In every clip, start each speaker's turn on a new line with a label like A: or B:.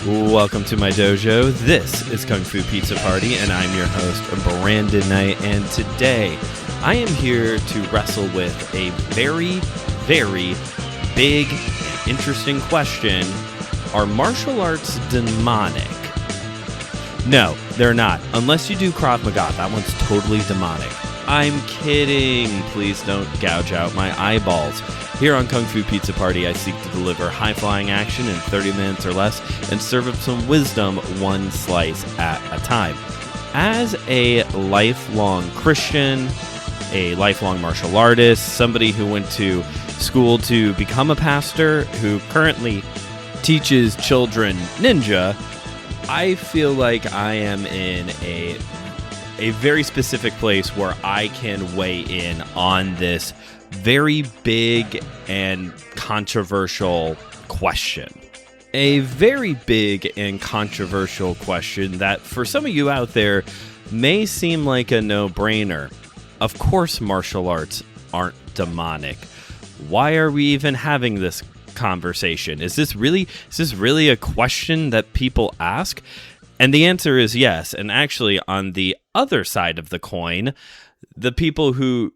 A: Welcome to my dojo. This is Kung Fu Pizza Party, and I'm your host, Brandon Knight. And today, I am here to wrestle with a very, very big and interesting question. Are martial arts demonic? No, they're not. Unless you do Krav Maga, that one's totally demonic. I'm kidding. Please don't gouge out my eyeballs. Here on Kung Fu Pizza Party, I seek to deliver high-flying action in 30 minutes or less and serve up some wisdom one slice at a time. As a lifelong Christian, a lifelong martial artist, somebody who went to school to become a pastor, who currently teaches children ninja, I feel like I am in a very specific place where I can weigh in on this very big and controversial question. A very big and controversial question that for some of you out there may seem like a no-brainer. Of course martial arts aren't demonic. Why are we even having this conversation? Is this really a question that people ask? And the answer is yes. And actually, on the other side of the coin, the people who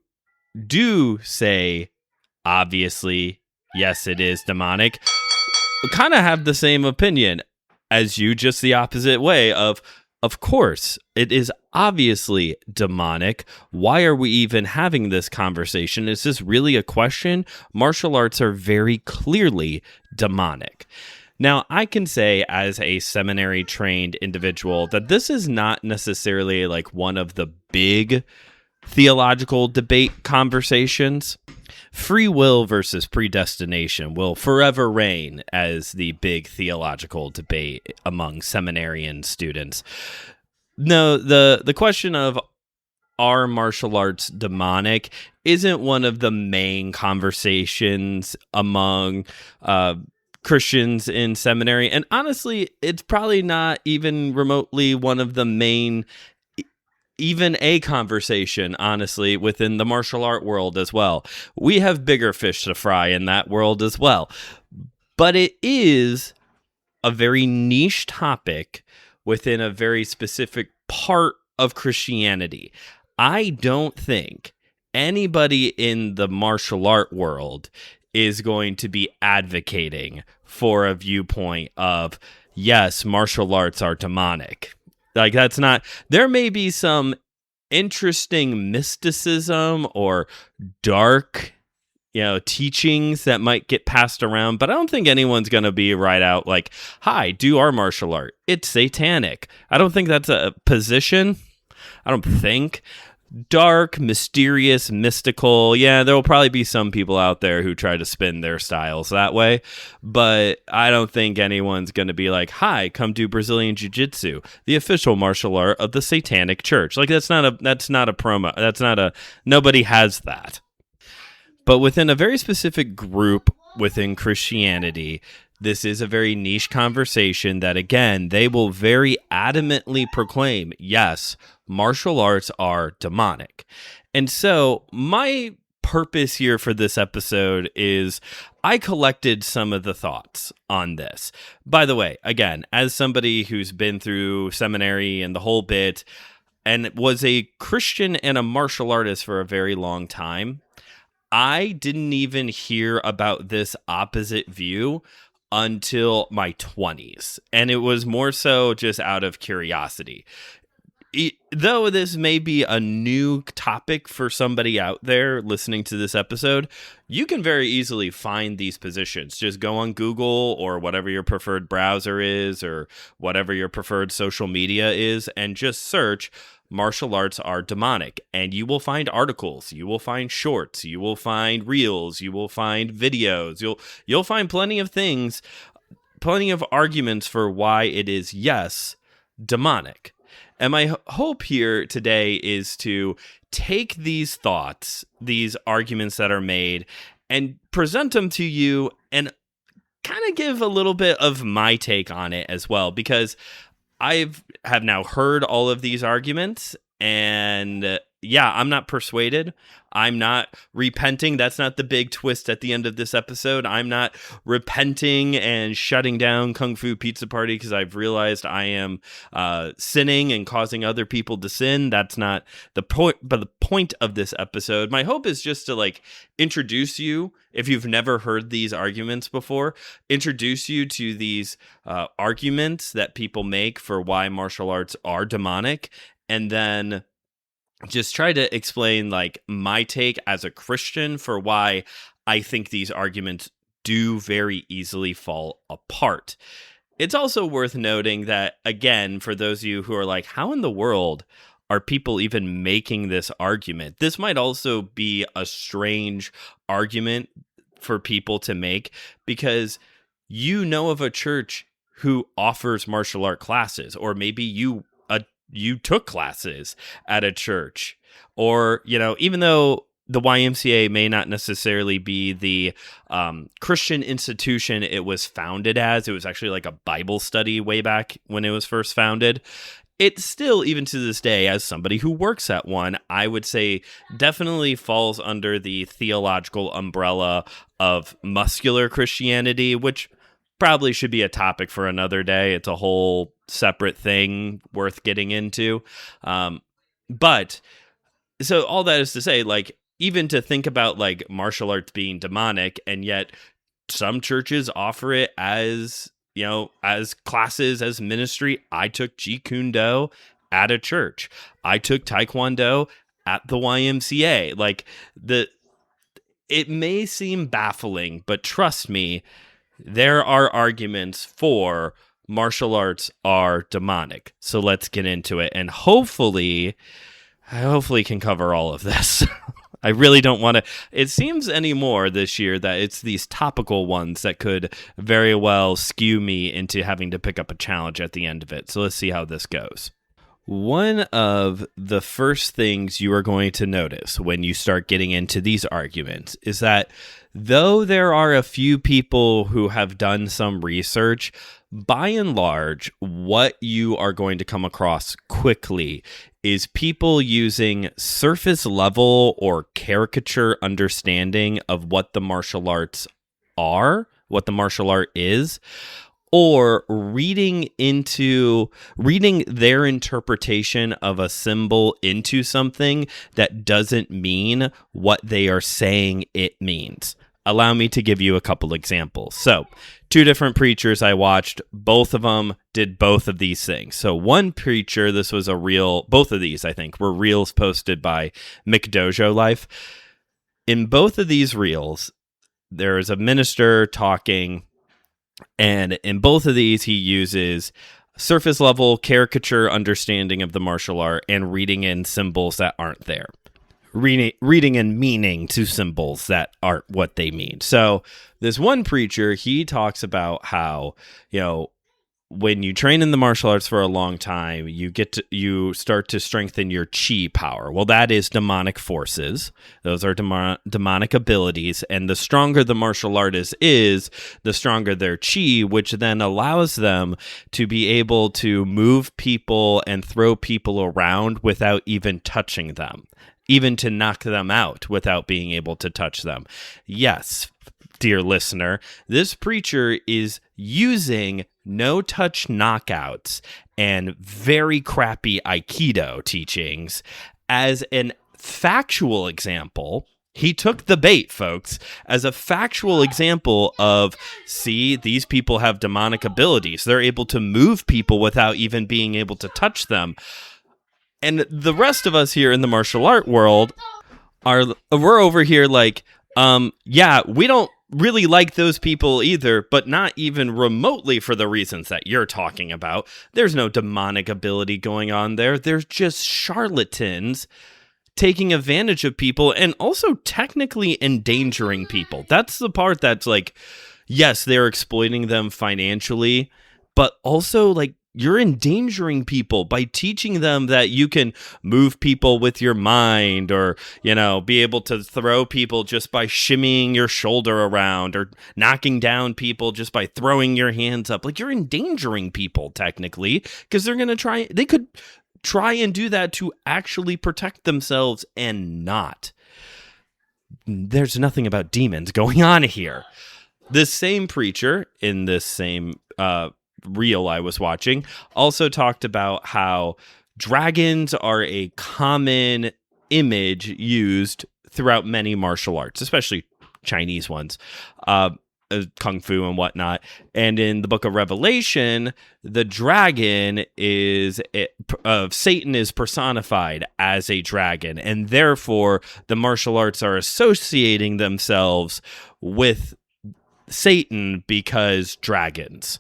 A: do say, obviously, yes, it is demonic, kind of have the same opinion as you, just the opposite way of course, it is obviously demonic. Why are we even having this conversation? Is this really a question? Martial arts are very clearly demonic. Now, I can say as a seminary trained individual that this is not necessarily like one of the big theological debate conversations. Free will versus predestination will forever reign as the big theological debate among seminarian students. No, the question of are martial arts demonic isn't one of the main conversations among Christians in seminary. And honestly, it's probably not even remotely one of the main, even a conversation, honestly, within the martial art world as well. We have bigger fish to fry in that world as well. But it is a very niche topic within a very specific part of Christianity. I don't think anybody in the martial art world is going to be advocating for a viewpoint of, yes, martial arts are demonic. Like, that's not, there may be some interesting mysticism or dark, teachings that might get passed around, but I don't think anyone's going to be right out like, hi, do our martial art. It's satanic. I don't think that's a position. I don't think. Dark, mysterious, mystical. Yeah, there will probably be some people out there who try to spin their styles that way, but I don't think anyone's going to be like, hi, come do Brazilian Jiu-Jitsu, the official martial art of the Satanic Church. Like, that's not a promo. Nobody has that. But within a very specific group within Christianity, this is a very niche conversation that, again, they will very adamantly proclaim, yes, martial arts are demonic. And so my purpose here for this episode is I collected some of the thoughts on this. By the way, again, as somebody who's been through seminary and the whole bit and was a Christian and a martial artist for a very long time, I didn't even hear about this opposite view until my 20s. And it was more so just out of curiosity. Though this may be a new topic for somebody out there listening to this episode, you can very easily find these positions. Just go on Google or whatever your preferred browser is or whatever your preferred social media is and just search martial arts are demonic, and you will find articles, you will find shorts, you will find reels, you will find videos, you'll find plenty of things, plenty of arguments for why it is, yes, demonic. And my hope here today is to take these thoughts, these arguments that are made, and present them to you and kind of give a little bit of my take on it as well, because have now heard all of these arguments, and I'm not persuaded. I'm not repenting. That's not the big twist at the end of this episode. I'm not repenting and shutting down Kung Fu Pizza Party because I've realized I am sinning and causing other people to sin. That's not the point. But the point of this episode, my hope is just to like introduce you, if you've never heard these arguments before, introduce you to these arguments that people make for why martial arts are demonic, and then just try to explain like my take as a Christian for why I think these arguments do very easily fall apart. It's also worth noting that, again, for those of you who are like, how in the world are people even making this argument? This might also be a strange argument for people to make because you know of a church who offers martial art classes, or maybe you took classes at a church, or, you know, even though the YMCA may not necessarily be the Christian institution it was founded as, it was actually like a Bible study way back when it was first founded. It still, even to this day, as somebody who works at one, I would say definitely falls under the theological umbrella of muscular Christianity, which probably should be a topic for another day. It's a whole separate thing worth getting into. But so all that is to say, like, even to think about like martial arts being demonic, and yet some churches offer it as, you know, as classes, as ministry. I took Jeet Kune Do at a church. I took Taekwondo at the YMCA. Like, it may seem baffling, but trust me, there are arguments for martial arts are demonic. So let's get into it. And hopefully can cover all of this. I really don't want to. It seems anymore this year that it's these topical ones that could very well skew me into having to pick up a challenge at the end of it. So let's see how this goes. One of the first things you are going to notice when you start getting into these arguments is that though there are a few people who have done some research, by and large, what you are going to come across quickly is people using surface level or caricature understanding of what the martial arts are, what the martial art is, or reading their interpretation of a symbol into something that doesn't mean what they are saying it means. Allow me to give you a couple examples. So, two different preachers I watched, both of them did both of these things. So one preacher, this was a reel, both of these I think were reels posted by McDojo Life. In both of these reels, there is a minister talking, and in both of these he uses surface level caricature understanding of the martial art and reading in symbols that aren't there. Reading and meaning to symbols that aren't what they mean. So this one preacher, he talks about how, you know, when you train in the martial arts for a long time, you start to strengthen your chi power. Well, that is demonic forces. Those are demonic abilities, and the stronger the martial artist is, the stronger their chi, which then allows them to be able to move people and throw people around without even touching them, even to knock them out without being able to touch them. Yes, dear listener, this preacher is using no-touch knockouts and very crappy Aikido teachings as an factual example. He took the bait, folks, as a factual example of, see, these people have demonic abilities. They're able to move people without even being able to touch them. And the rest of us here in the martial art world we're over here like, we don't really like those people either, but not even remotely for the reasons that you're talking about. There's no demonic ability going on there. There's just charlatans taking advantage of people and also technically endangering people. That's the part that's like, yes, they're exploiting them financially, but also like, you're endangering people by teaching them that you can move people with your mind, or, you know, be able to throw people just by shimmying your shoulder around, or knocking down people just by throwing your hands up. Like, you're endangering people technically, because they could try and do that to actually protect themselves and not. There's nothing about demons going on here. This same preacher in this same reel I was watching also talked about how dragons are a common image used throughout many martial arts, especially Chinese ones, kung fu and whatnot. And in the book of Revelation, the dragon Satan is personified as a dragon, and therefore the martial arts are associating themselves with Satan because dragons.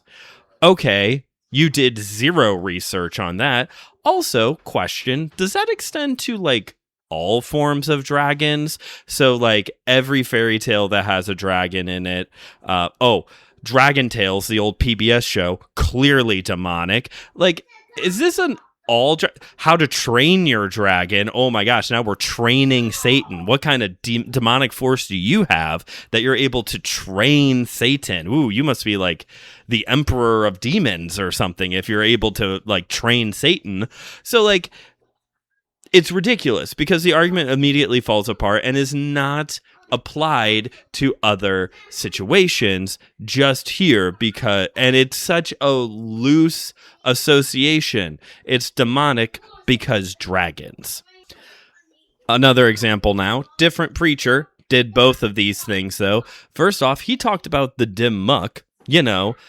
A: Okay, you did zero research on that. Also, question, does that extend to like all forms of dragons? So like every fairy tale that has a dragon in it. Dragon Tales, the old PBS show, clearly demonic. Like, is this an How to Train Your Dragon? Oh my gosh, now we're training Satan. What kind of demonic force do you have that you're able to train Satan? Ooh, you must be like the emperor of demons or something if you're able to like train Satan. So like, it's ridiculous because the argument immediately falls apart and is not applied to other situations just here and it's such a loose association. It's demonic because dragons. Another example now, different preacher did both of these things though. First off, he talked about the dim muck, the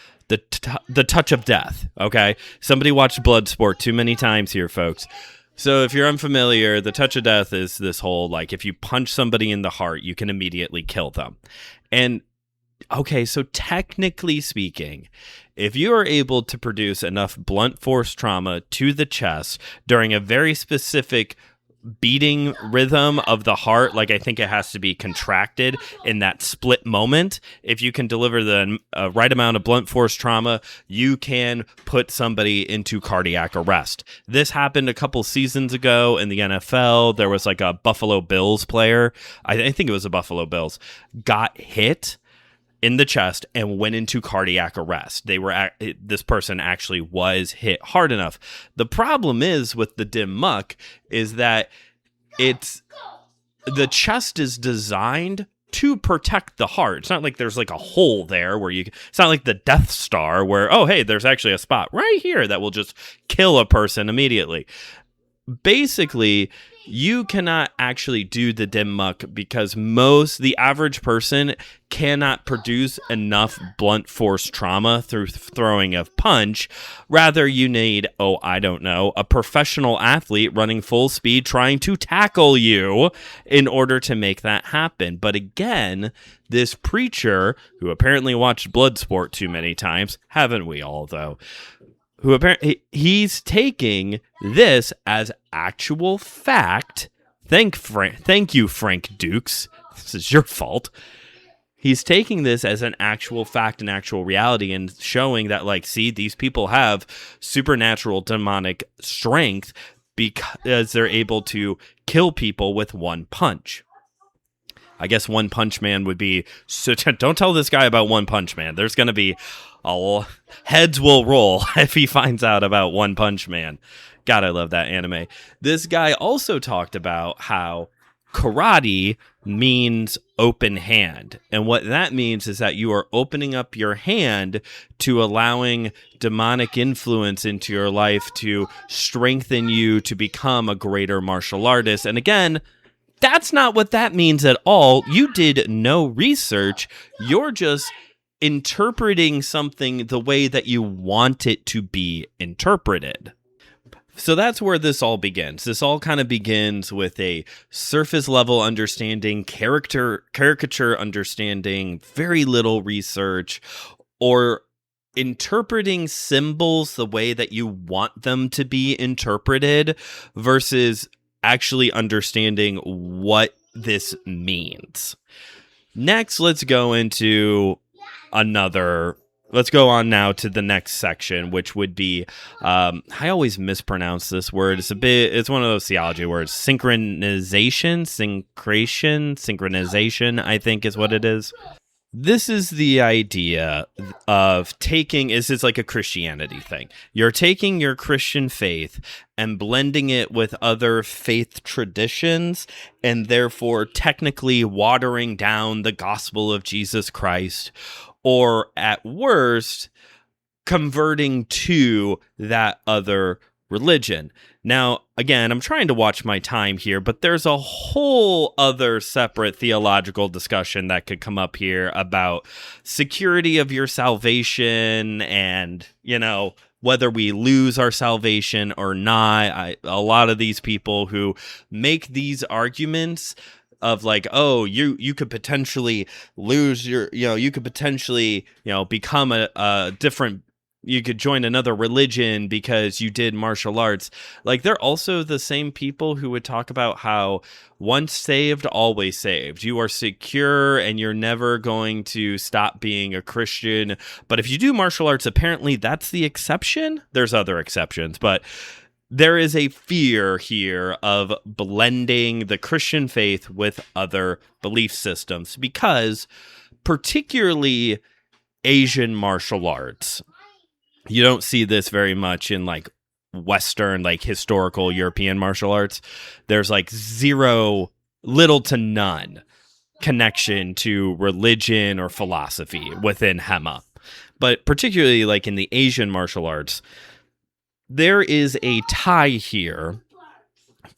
A: touch of death, okay? Somebody watched Bloodsport too many times here, folks. So if you're unfamiliar, the touch of death is this whole, like, if you punch somebody in the heart, you can immediately kill them. And, okay, so technically speaking, if you are able to produce enough blunt force trauma to the chest during a very specific beating rhythm of the heart, like I think it has to be contracted in that split moment. If you can deliver the right amount of blunt force trauma, you can put somebody into cardiac arrest. This happened a couple seasons ago in the NFL. There was like a Buffalo Bills player, I think it was a Buffalo Bills, got hit in the chest and went into cardiac arrest. This person actually was hit hard enough. The problem is with the dim muck is that the chest is designed to protect the heart. It's not like there's like a hole there it's not like the Death Star where, oh, hey, there's actually a spot right here that will just kill a person immediately. Basically, you cannot actually do the dim muck because the average person cannot produce enough blunt force trauma through throwing a punch. Rather, you need, a professional athlete running full speed trying to tackle you in order to make that happen. But again, this preacher, who apparently watched Bloodsport too many times, haven't we all though? Who apparently he's taking this as actual fact. Thank you, Frank Dukes. This is your fault. He's taking this as an actual fact and actual reality and showing that, like, see, these people have supernatural demonic strength because they're able to kill people with one punch. I guess One Punch Man would be... So don't tell this guy about One Punch Man. There's going to be... heads will roll if he finds out about One Punch Man. God, I love that anime. This guy also talked about how karate means open hand. And what that means is that you are opening up your hand to allowing demonic influence into your life to strengthen you to become a greater martial artist. And again, that's not what that means at all. You did no research. You're just interpreting something the way that you want it to be interpreted. So that's where this all begins. This all kind of begins with a surface level understanding, caricature understanding, very little research, or interpreting symbols the way that you want them to be interpreted versus actually understanding what this means. Next, let's go on now to the next section, which would be, I always mispronounce this word. It's one of those theology words. Synchronization, I think is what it is. This is the idea of taking, this is like a Christianity thing. You're taking your Christian faith and blending it with other faith traditions, and therefore technically watering down the gospel of Jesus Christ, or at worst, converting to that other religion. Now, again, I'm trying to watch my time here, but there's a whole other separate theological discussion that could come up here about security of your salvation and, whether we lose our salvation or not. A lot of these people who make these arguments of like, oh, you could potentially lose your, you could potentially, become a different, you could join another religion because you did martial arts. Like, they're also the same people who would talk about how once saved, always saved. You are secure and you're never going to stop being a Christian. But if you do martial arts, apparently that's the exception. There's other exceptions, but there is a fear here of blending the Christian faith with other belief systems because particularly Asian martial arts. You don't see this very much in like Western, like historical European martial arts. There's like little to none connection to religion or philosophy within Hema. But particularly like in the Asian martial arts, there is a tie here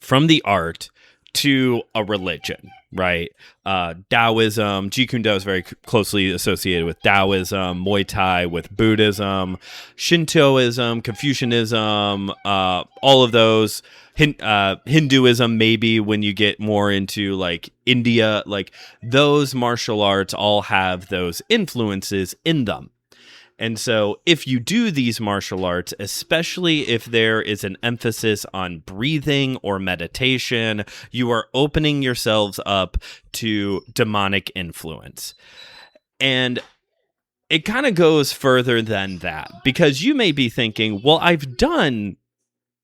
A: from the art to a religion, right? Taoism, Jeet Kune Do is very closely associated with Taoism, Muay Thai with Buddhism, Shintoism, Confucianism, all of those. Hinduism, maybe when you get more into like India, like those martial arts all have those influences in them. And so if you do these martial arts, especially if there is an emphasis on breathing or meditation, you are opening yourselves up to demonic influence. And it kind of goes further than that, because you may be thinking, well, I've done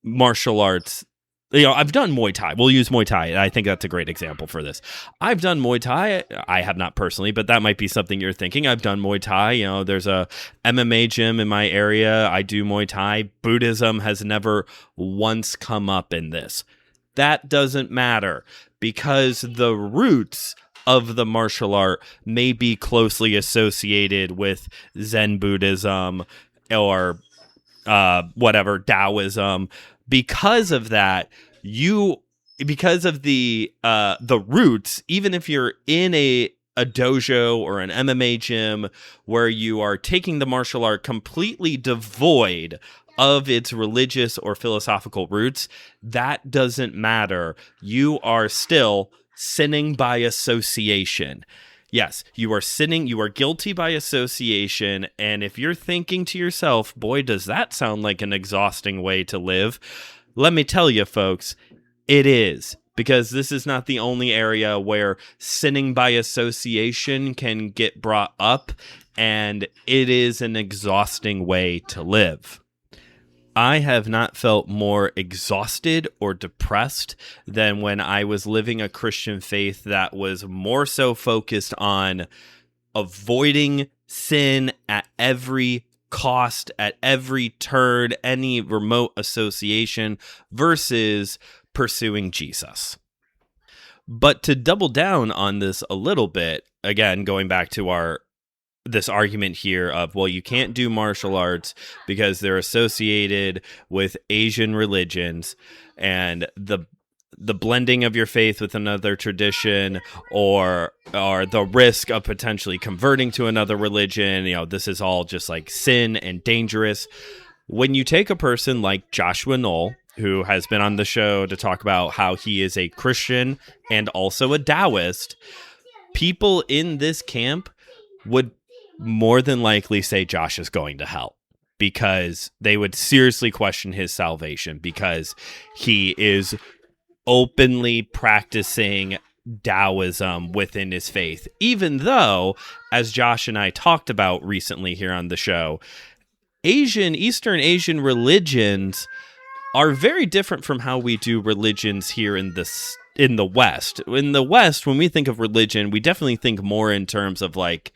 A: martial arts. I've done Muay Thai. We'll use Muay Thai. I think that's a great example for this. I've done Muay Thai. I have not personally, but that might be something you're thinking. I've done Muay Thai. There's a MMA gym in my area. I do Muay Thai. Buddhism has never once come up in this. That doesn't matter because the roots of the martial art may be closely associated with Zen Buddhism or whatever, Taoism. Because of that, because of the roots, even if you're in a dojo or an MMA gym where you are taking the martial art completely devoid of its religious or philosophical roots, that doesn't matter. You are still sinning by association. Yes, you are sinning, you are guilty by association, and if you're thinking to yourself, boy, does that sound like an exhausting way to live, let me tell you, folks, it is, because this is not the only area where sinning by association can get brought up, and it is an exhausting way to live. I have not felt more exhausted or depressed than when I was living a Christian faith that was more so focused on avoiding sin at every cost, at every turn, any remote association, versus pursuing Jesus. But to double down on this a little bit, again, going back to this argument here of, well, you can't do martial arts because they're associated with Asian religions, and the blending of your faith with another tradition or the risk of potentially converting to another religion, this is all just like sin and dangerous. When you take a person like Joshua Knoll, who has been on the show to talk about how he is a Christian and also a Taoist, people in this camp would more than likely say Josh is going to hell, because they would seriously question his salvation because he is openly practicing Taoism within his faith, even though, as Josh and I talked about recently here on the show, Eastern Asian religions are very different from how we do religions here in the in the West. In the West, when we think of religion, we definitely think more in terms of like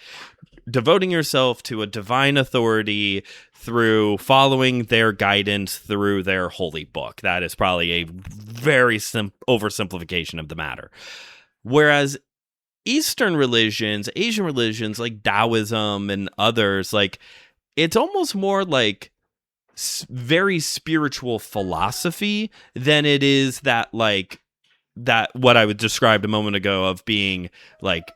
A: devoting yourself to a divine authority through following their guidance through their holy book. That is probably a very oversimplification of the matter. Whereas Eastern religions, Asian religions like Taoism and others, like it's almost more like very spiritual philosophy than it is that like that what I would describe a moment ago of being like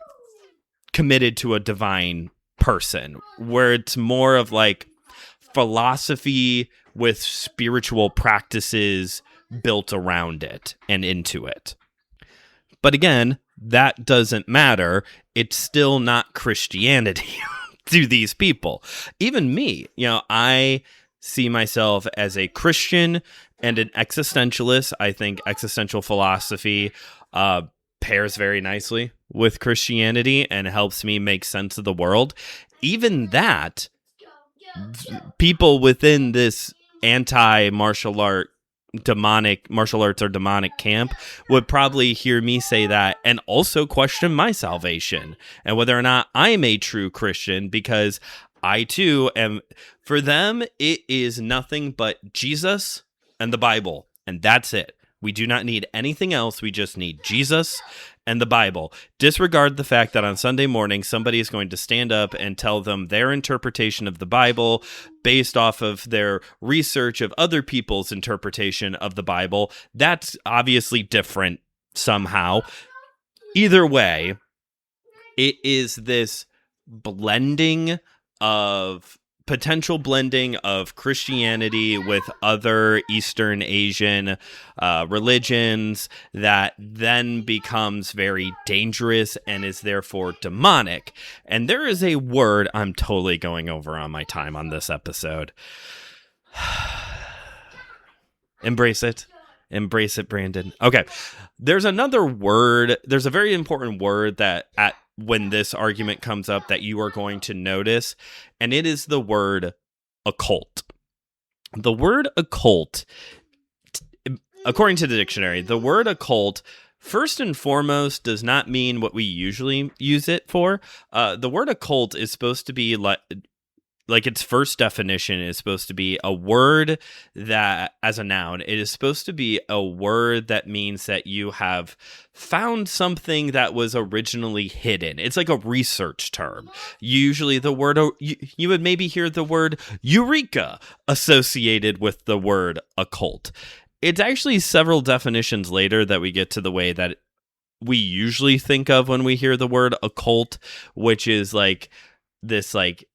A: committed to a divine person, where it's more of like philosophy with spiritual practices built around it and into it. But again, that doesn't matter. It's still not Christianity to these people. Even me, I see myself as a Christian and an existentialist. I think existential philosophy pairs very nicely with Christianity and helps me make sense of the world. Even that, people within this anti-martial art martial arts or demonic camp would probably hear me say that and also question my salvation and whether or not I'm a true Christian, because I too am. For them, it is nothing but Jesus and the Bible, and that's it. We do not need anything else. We just need Jesus and the Bible. Disregard the fact that on Sunday morning, somebody is going to stand up and tell them their interpretation of the Bible based off of their research of other people's interpretation of the Bible. That's obviously different somehow. Either way, it is this potential blending of Christianity with other Eastern Asian religions that then becomes very dangerous and is therefore demonic. And there is a word I'm totally going over on my time on this episode. Embrace it. Embrace it, Brandon. Okay. There's another word. There's a very important word that when this argument comes up that you are going to notice, and it is the word occult. The word occult, according to the dictionary, the word occult, first and foremost, does not mean what we usually use it for. The word occult is supposed to be like its first definition is supposed to be a word that, as a noun, it is supposed to be a word that means that you have found something that was originally hidden. It's like a research term. Usually the word, you would maybe hear the word eureka associated with the word occult. It's actually several definitions later that we get to the way that we usually think of when we hear the word occult, which is like this like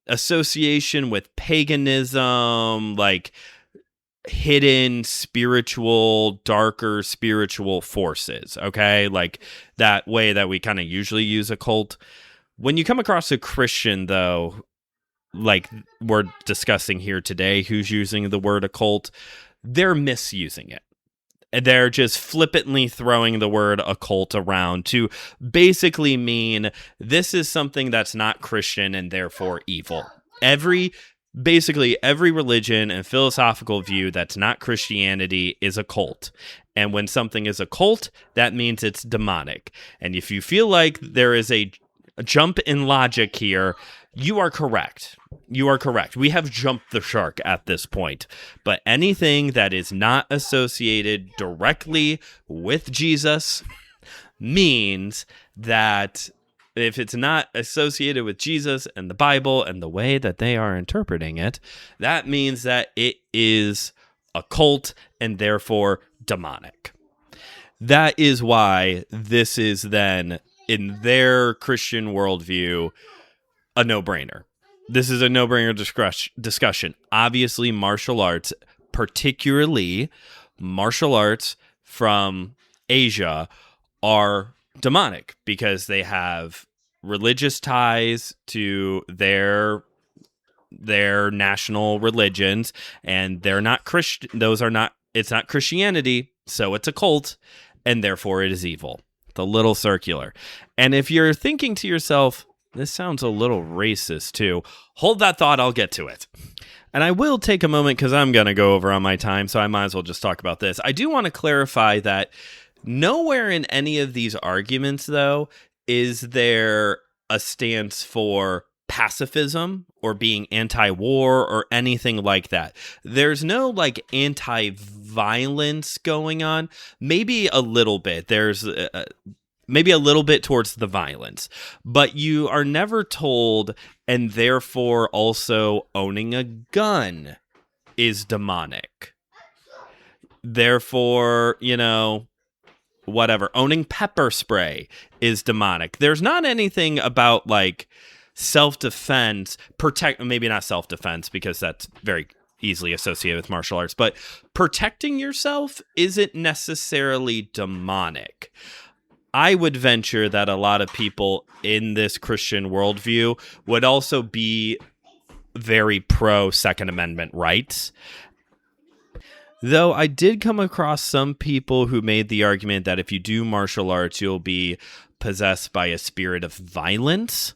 A: association with paganism, like hidden spiritual, darker spiritual forces, okay? Like that way that we kind of usually use occult. When you come across a Christian, though, like we're discussing here today, who's using the word occult, they're misusing it. They're just flippantly throwing the word occult around to basically mean this is something that's not Christian and therefore evil. Basically every religion and philosophical view that's not Christianity is a cult. And when something is a cult, that means it's demonic. And if you feel like there is a jump in logic here, you are correct. You are correct. We have jumped the shark at this point. But anything that is not associated directly with Jesus means that if it's not associated with Jesus and the Bible and the way that they are interpreting it, that means that it is a cult and therefore demonic. That is why this is then, in their Christian worldview, a no-brainer. This is a no-brainer discussion. Obviously, martial arts, particularly martial arts from Asia, are demonic because they have religious ties to their national religions, and they're not Christian. It's not Christianity, so it's a cult, and therefore it is evil. The little circular. And if you're thinking to yourself, this sounds a little racist too, hold that thought, I'll get to it. And I will take a moment because I'm going to go over on my time, so I might as well just talk about this. I do want to clarify that Nowhere in any of these arguments, though, is there a stance for pacifism or being anti-war or anything like that. There's no like anti-violence going on. Maybe a little bit. There's maybe a little bit towards the violence, but you are never told, and therefore also owning a gun is demonic. Therefore, whatever, owning pepper spray is demonic. There's not anything about like self-defense, maybe not self-defense because that's very easily associated with martial arts, but protecting yourself isn't necessarily demonic. I would venture that a lot of people in this Christian worldview would also be very pro Second Amendment rights. Though I did come across some people who made the argument that if you do martial arts, you'll be possessed by a spirit of violence.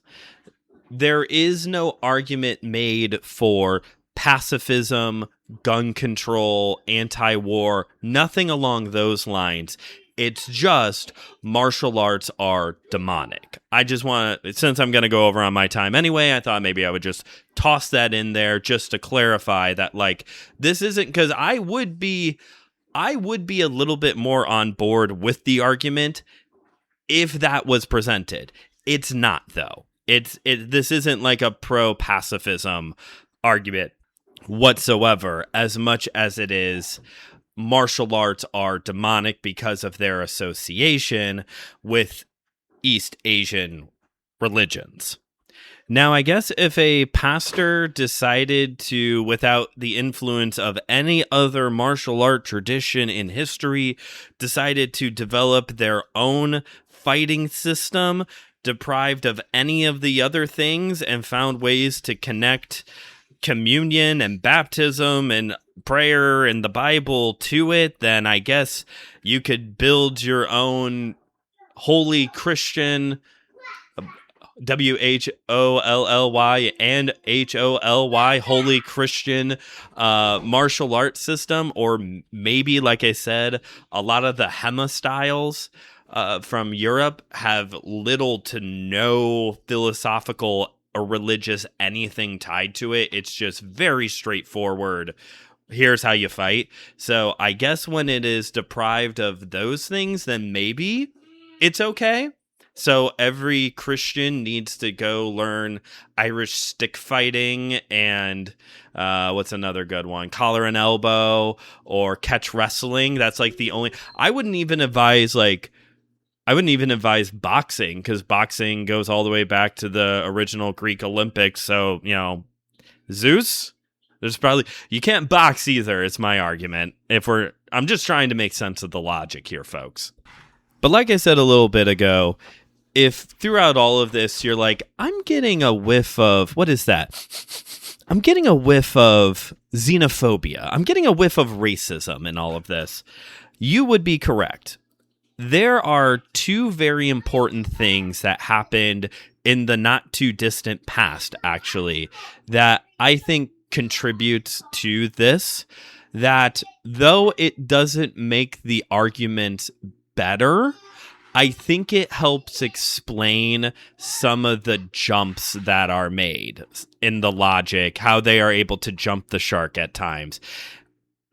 A: There is no argument made for pacifism, gun control, anti-war, nothing along those lines. It's just martial arts are demonic. I just want to, since I'm going to go over on my time anyway, I thought maybe I would just toss that in there just to clarify that, like, this isn't, because I would be a little bit more on board with the argument if that was presented. It's not, though. This isn't like a pro-pacifism argument whatsoever, as much as it is martial arts are demonic because of their association with East Asian religions. Now, I guess if a pastor decided to, without the influence of any other martial art tradition in history, decided to develop their own fighting system, deprived of any of the other things, and found ways to connect communion and baptism and prayer and the Bible to it, then I guess you could build your own holy Christian, WHOLLY and HOLY, holy Christian martial arts system, or maybe, like I said, a lot of the Hema styles from Europe have little to no philosophical or religious anything tied to it. It's just very straightforward. Here's how you fight. So I guess when it is deprived of those things, then maybe it's okay. So every Christian needs to go learn Irish stick fighting and what's another good one? Collar and elbow or catch wrestling. That's like the only. I wouldn't even advise boxing, because boxing goes all the way back to the original Greek Olympics. So, Zeus, there's probably, you can't box either. It's my argument. I'm just trying to make sense of the logic here, folks. But like I said a little bit ago, if throughout all of this, you're like, I'm getting a whiff of, what is that? I'm getting a whiff of xenophobia. I'm getting a whiff of racism in all of this. You would be correct. There are two very important things that happened in the not too distant past, actually, that I think contributes to this, that though it doesn't make the argument better, I think it helps explain some of the jumps that are made in the logic, how they are able to jump the shark at times.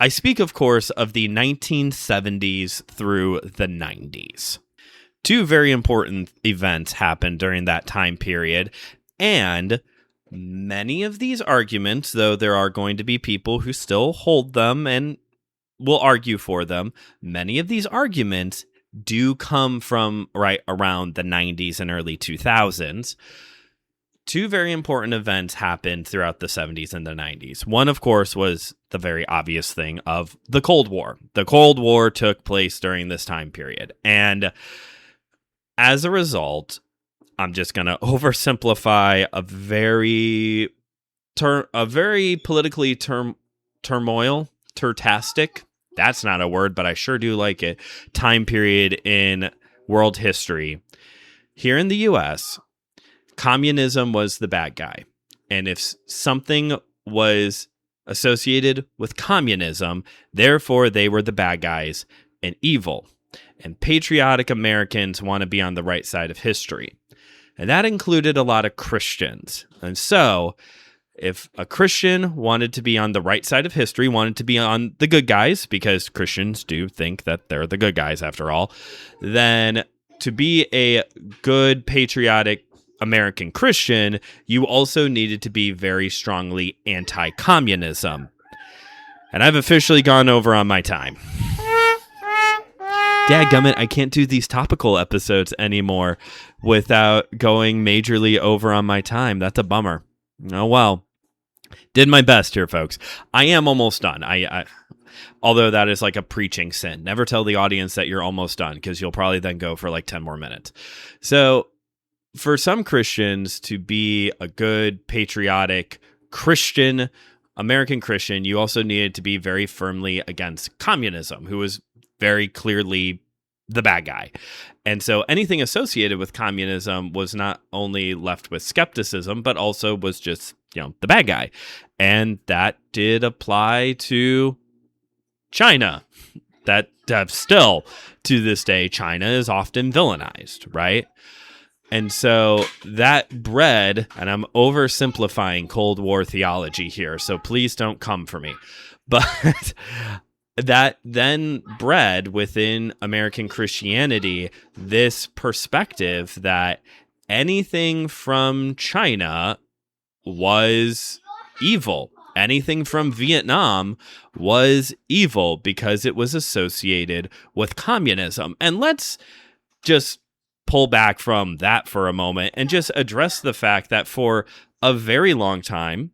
A: I speak, of course, of the 1970s through the 90s. Two very important events happened during that time period, and many of these arguments, though there are going to be people who still hold them and will argue for them, many of these arguments do come from right around the 90s and early 2000s. Two very important events happened throughout the 70s and the 90s. One, of course, was the very obvious thing of the Cold War. The Cold War took place during this time period. And as a result, I'm just going to oversimplify a very politically turtastic, that's not a word, but I sure do like it, time period in world history. Here in the U.S., communism was the bad guy. And if something was associated with communism, therefore they were the bad guys and evil. and patriotic Americans want to be on the right side of history. And that included a lot of Christians. And so, if a Christian wanted to be on the right side of history, wanted to be on the good guys, because Christians do think that they're the good guys after all, then to be a good patriotic American Christian, you also needed to be very strongly anti-communism. And I've officially gone over on my time. Dadgummit, I can't do these topical episodes anymore without going majorly over on my time. That's a bummer. Oh, well. Did my best here, folks. I am almost done. Although that is like a preaching sin. Never tell the audience that you're almost done, because you'll probably then go for like 10 more minutes. So for some Christians to be a good, patriotic Christian, American Christian, you also needed to be very firmly against communism, who was very clearly the bad guy. And so anything associated with communism was not only left with skepticism, but also was just, the bad guy. And that did apply to China. That still, to this day, China is often villainized, right? And so that bred, and I'm oversimplifying Cold War theology here, so please don't come for me. But that then bred within American Christianity this perspective that anything from China was evil. Anything from Vietnam was evil because it was associated with communism. And let's just pull back from that for a moment and just address the fact that for a very long time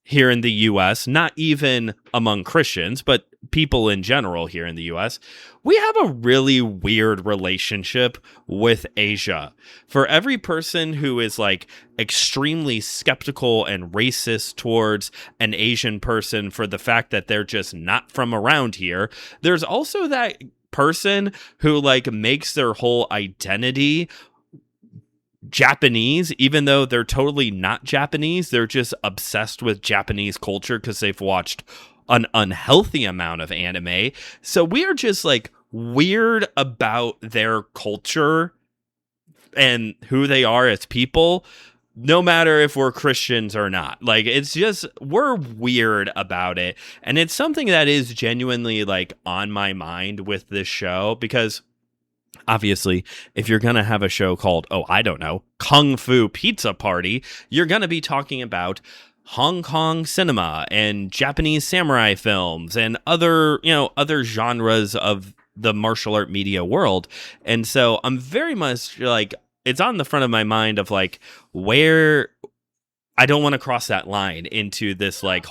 A: here in the U.S., not even among Christians, but people in general here in the U.S., we have a really weird relationship with Asia. For every person who is like extremely skeptical and racist towards an Asian person for the fact that they're just not from around here, there's also that person who like makes their whole identity Japanese, even though they're totally not Japanese. They're just obsessed with Japanese culture because they've watched an unhealthy amount of anime. So we are just like weird about their culture and who they are as people, no matter if we're Christians or not. Like, it's just, we're weird about it. And it's something that is genuinely like on my mind with this show, because obviously, if you're going to have a show called, Kung Fu Pizza Party, you're going to be talking about Hong Kong cinema and Japanese samurai films and other genres of the martial art media world. And so I'm very much like, it's on the front of my mind of like where I don't want to cross that line into this like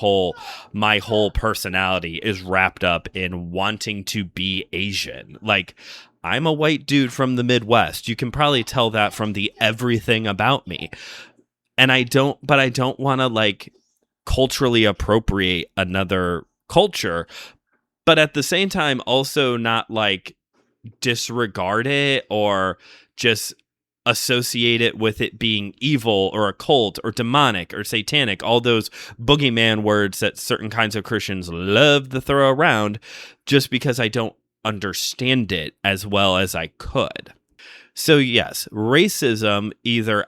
A: my whole personality is wrapped up in wanting to be Asian. Like, I'm a white dude from the Midwest. You can probably tell that from the everything about me. And I don't want to like culturally appropriate another culture, but at the same time also not like disregard it or just associate it with it being evil or occult or demonic or satanic, all those boogeyman words that certain kinds of Christians love to throw around, just because I don't understand it as well as I could. So yes, racism, either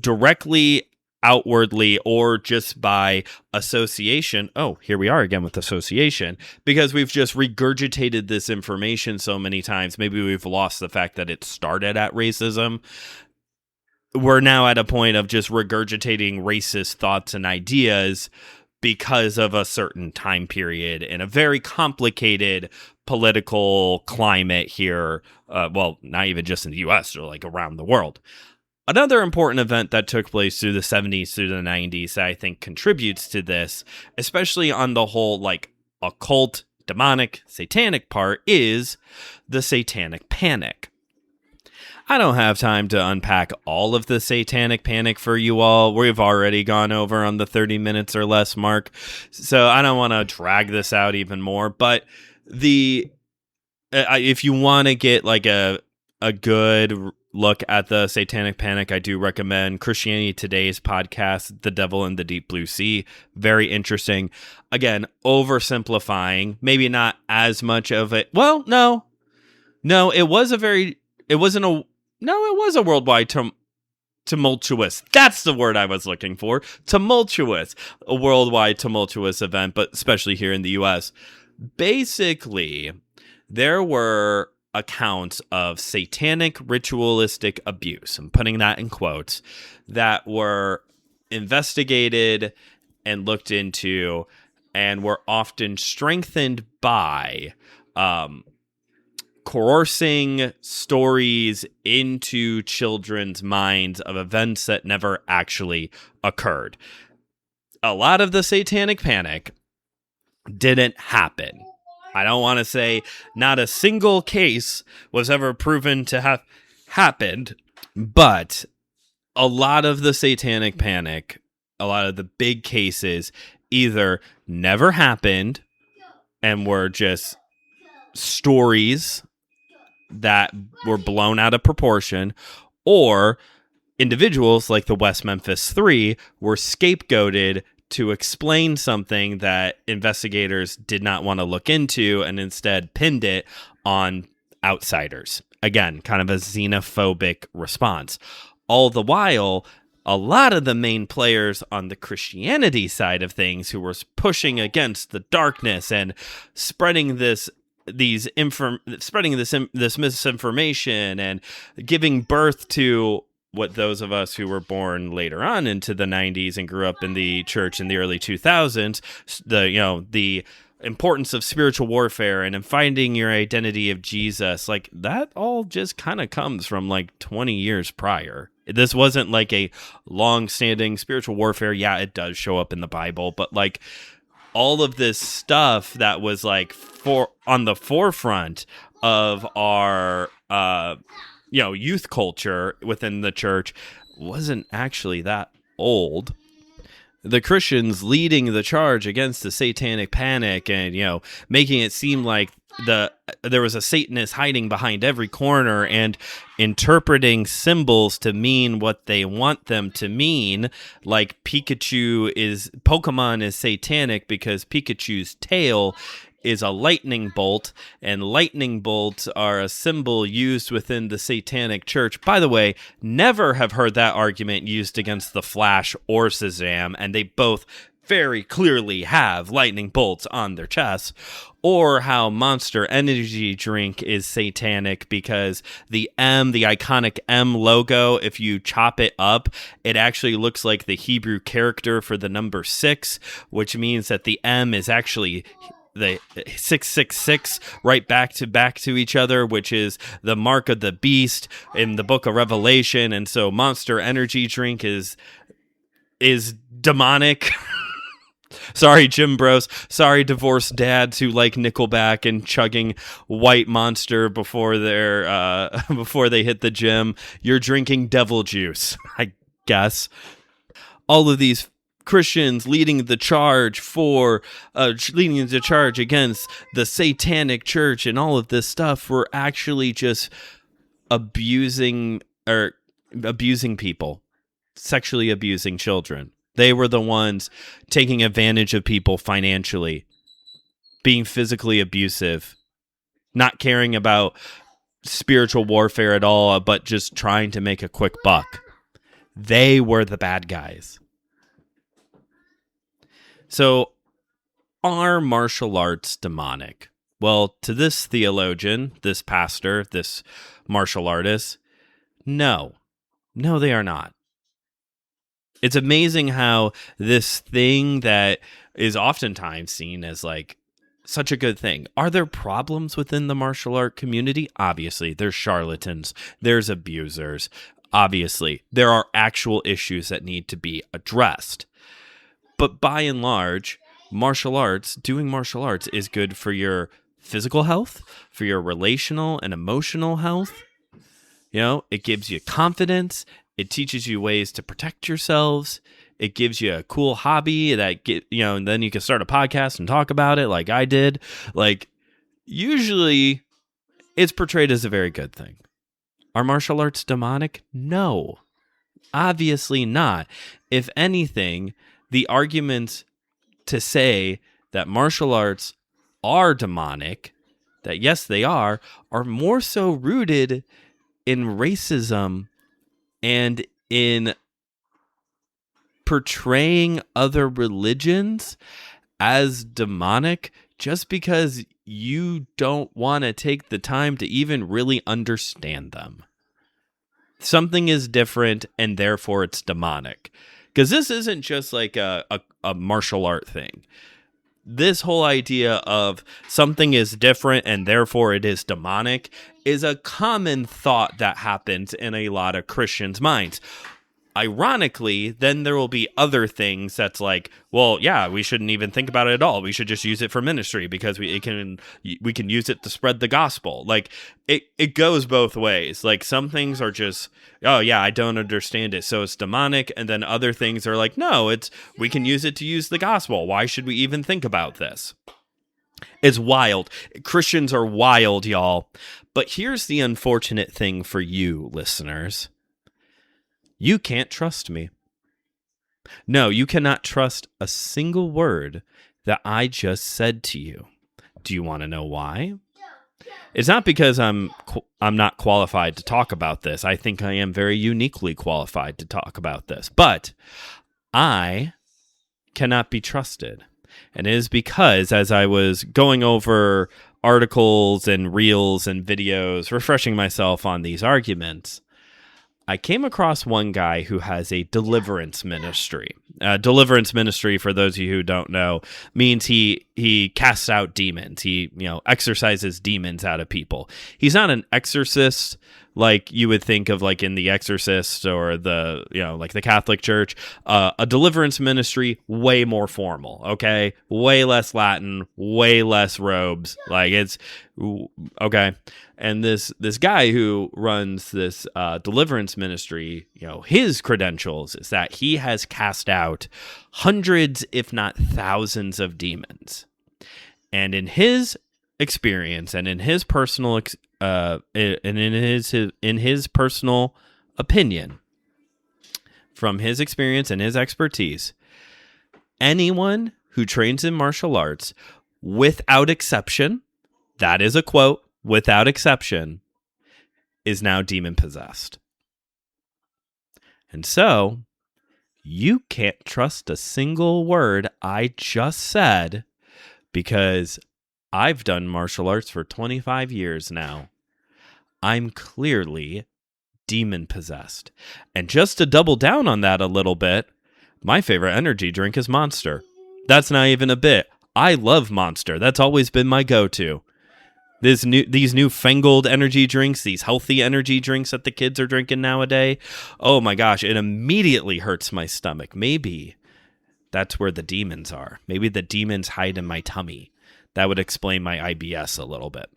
A: directly, outwardly, or just by association. Oh, here we are again with association, because we've just regurgitated this information so many times. Maybe we've lost the fact that it started at racism. We're now at a point of just regurgitating racist thoughts and ideas because of a certain time period in a very complicated political climate here. Not even just in the U.S., or like around the world. Another important event that took place through the 70s through the 90s that I think contributes to this, especially on the whole like occult, demonic, satanic part, is the Satanic Panic. I don't have time to unpack all of the Satanic Panic for you all. We've already gone over on the 30 minutes or less mark, so I don't want to drag this out even more. But if you want to get like a good look at the Satanic Panic, I do recommend Christianity Today's podcast, The Devil in the Deep Blue Sea. Very interesting. Again, oversimplifying, maybe not as much of it. Well, no, No, it was a very. It wasn't a. No, it was a worldwide tumultuous. That's the word I was looking for. Tumultuous. A worldwide tumultuous event, but especially here in the U.S. Basically, there were accounts of satanic ritualistic abuse, I'm putting that in quotes, that were investigated and looked into and were often strengthened by coercing stories into children's minds of events that never actually occurred. A lot of the satanic panic didn't happen. I don't want to say not a single case was ever proven to have happened, but a lot of the satanic panic, a lot of the big cases either never happened and were just stories that were blown out of proportion, or individuals like the West Memphis Three were scapegoated to explain something that investigators did not want to look into and instead pinned it on outsiders. Again, kind of a xenophobic response. All the while, a lot of the main players on the Christianity side of things who were pushing against the darkness and spreading this misinformation and giving birth to what those of us who were born later on into the 90s and grew up in the church in the early 2000s, the importance of spiritual warfare and in finding your identity of Jesus, like that all just kind of comes from like 20 years prior. This wasn't like a long-standing spiritual warfare. Yeah, it does show up in the Bible, but like all of this stuff that was like on the forefront of our youth culture within the church wasn't actually that old. The Christians leading the charge against the satanic panic and, making it seem like there was a Satanist hiding behind every corner and interpreting symbols to mean what they want them to mean, like Pokemon is satanic because Pikachu's tail is a lightning bolt, and lightning bolts are a symbol used within the satanic church. By the way, never have heard that argument used against the Flash or Shazam, and they both very clearly have lightning bolts on their chests. Or how Monster Energy drink is satanic because the iconic M logo, if you chop it up, it actually looks like the Hebrew character for the number 6, which means that the M is actually the 666 right back to each other, which is the mark of the beast in the book of Revelation. And so Monster Energy drink is demonic. Sorry, Jim Bros. Sorry, divorced dads who like Nickelback and chugging White Monster before they hit the gym. You're drinking devil juice, I guess. All of these Christians leading the charge against the satanic church and all of this stuff were actually just abusing people, sexually abusing children. They were the ones taking advantage of people financially, being physically abusive, not caring about spiritual warfare at all, but just trying to make a quick buck. They were the bad guys. So, are martial arts demonic? Well, to this theologian, this pastor, this martial artist, no, they are not. It's amazing how this thing that is oftentimes seen as like such a good thing. Are there problems within the martial art community? Obviously, there's charlatans, there's abusers. Obviously, there are actual issues that need to be addressed. But by and large, doing martial arts is good for your physical health, for your relational and emotional health. It gives you confidence. It teaches you ways to protect yourselves. It gives you a cool hobby and then you can start a podcast and talk about it like I did. Like, usually it's portrayed as a very good thing. Are martial arts demonic? No, obviously not. If anything, the arguments to say that martial arts are demonic, that, yes, they are more so rooted in racism and in portraying other religions as demonic just because you don't want to take the time to even really understand them. Something is different and therefore it's demonic. Because this isn't just like a martial art thing. This whole idea of something is different and therefore it is demonic is a common thought that happens in a lot of Christians' minds. Ironically, then there will be other things that's like, well, yeah, we shouldn't even think about it at all. We should just use it for ministry because we can use it to spread the gospel. Like it goes both ways. Like some things are just, oh yeah, I don't understand it, so it's demonic, and then other things are like, no, we can use it to use the gospel. Why should we even think about this? It's wild. Christians are wild, y'all. But here's the unfortunate thing for you listeners. You can't trust me. No, you cannot trust a single word that I just said to you. Do you want to know why? It's not because I'm not qualified to talk about this. I think I am very uniquely qualified to talk about this. But I cannot be trusted. And it is because as I was going over articles and reels and videos, refreshing myself on these arguments, I came across one guy who has a deliverance ministry. Deliverance ministry, for those of you who don't know, means he casts out demons. He exorcises demons out of people. He's not an exorcist like you would think of like in The Exorcist or like the Catholic Church. A deliverance ministry, way more formal, okay? Way less Latin, way less robes. Like it's, okay. And this guy who runs this deliverance ministry, his credentials is that he has cast out hundreds, if not thousands, of demons. And in his experience and in his personal in his personal opinion, from his experience and his expertise, anyone who trains in martial arts, without exception, that is a quote, without exception, is now demon-possessed. And so, you can't trust a single word I just said because I've done martial arts for 25 years now. I'm clearly demon-possessed. And just to double down on that a little bit, my favorite energy drink is Monster. That's not even a bit. I love Monster. That's always been my go-to. These newfangled energy drinks, these healthy energy drinks that the kids are drinking nowadays, oh my gosh, it immediately hurts my stomach. Maybe that's where the demons are. Maybe the demons hide in my tummy. That would explain my IBS a little bit.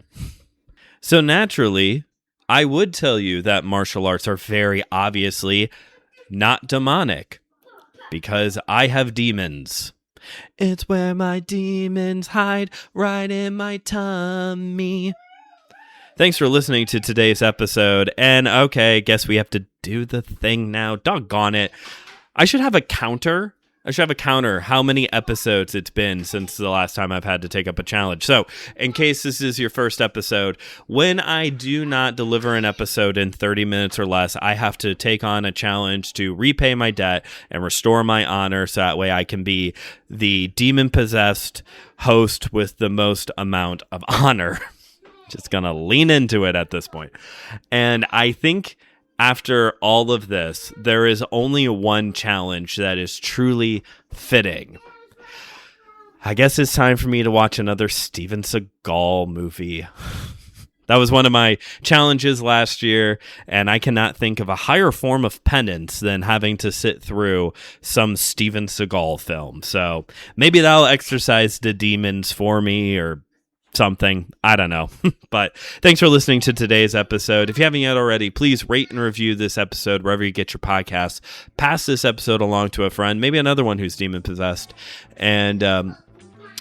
A: So naturally, I would tell you that martial arts are very obviously not demonic because I have demons. It's where my demons hide, right in my tummy. Thanks for listening to today's episode. And okay, guess we have to do the thing now. Doggone it. I should have a counter. How many episodes it's been since the last time I've had to take up a challenge. So, in case this is your first episode, when I do not deliver an episode in 30 minutes or less, I have to take on a challenge to repay my debt and restore my honor so that way I can be the demon-possessed host with the most amount of honor. Just gonna lean into it at this point. And I think after all of this, there is only one challenge that is truly fitting. I guess it's time for me to watch another Steven Seagal movie. That was one of my challenges last year, and I cannot think of a higher form of penance than having to sit through some Steven Seagal film. So maybe that'll exorcise the demons for me or something. I don't know. But thanks for listening to today's episode. If you haven't yet already, please rate and review this episode wherever you get your podcasts. Pass this episode along to a friend, maybe another one who's demon possessed. And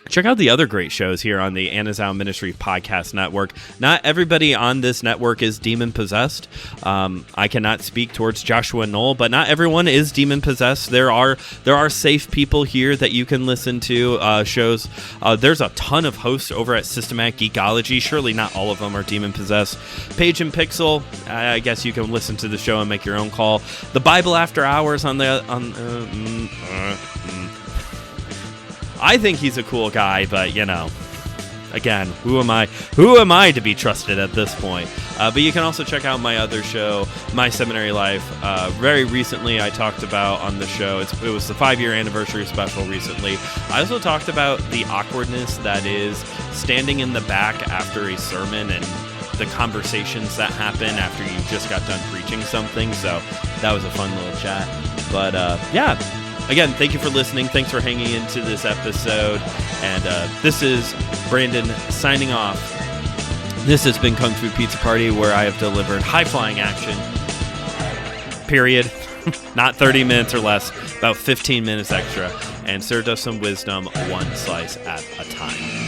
A: check out the other great shows here on the Anazao Ministry Podcast Network. Not everybody on this network is demon-possessed. I cannot speak towards Joshua Knoll, but not everyone is demon-possessed. There are safe people here that you can listen to, shows. There's a ton of hosts over at Systematic Geekology. Surely not all of them are demon-possessed. Page and Pixel, I guess you can listen to the show and make your own call. The Bible After Hours I think he's a cool guy, but, again, who am I to be trusted at this point? But you can also check out my other show, My Seminary Life. Very recently, I talked about on the show, it was the 5-year anniversary special recently. I also talked about the awkwardness that is standing in the back after a sermon and the conversations that happen after you just got done preaching something. So that was a fun little chat. But, again, thank you for listening. Thanks for hanging into this episode. And this is Brandon signing off. This has been Kung Fu Pizza Party, where I have delivered high-flying action, period. Not 30 minutes or less, about 15 minutes extra, and served us some wisdom one slice at a time.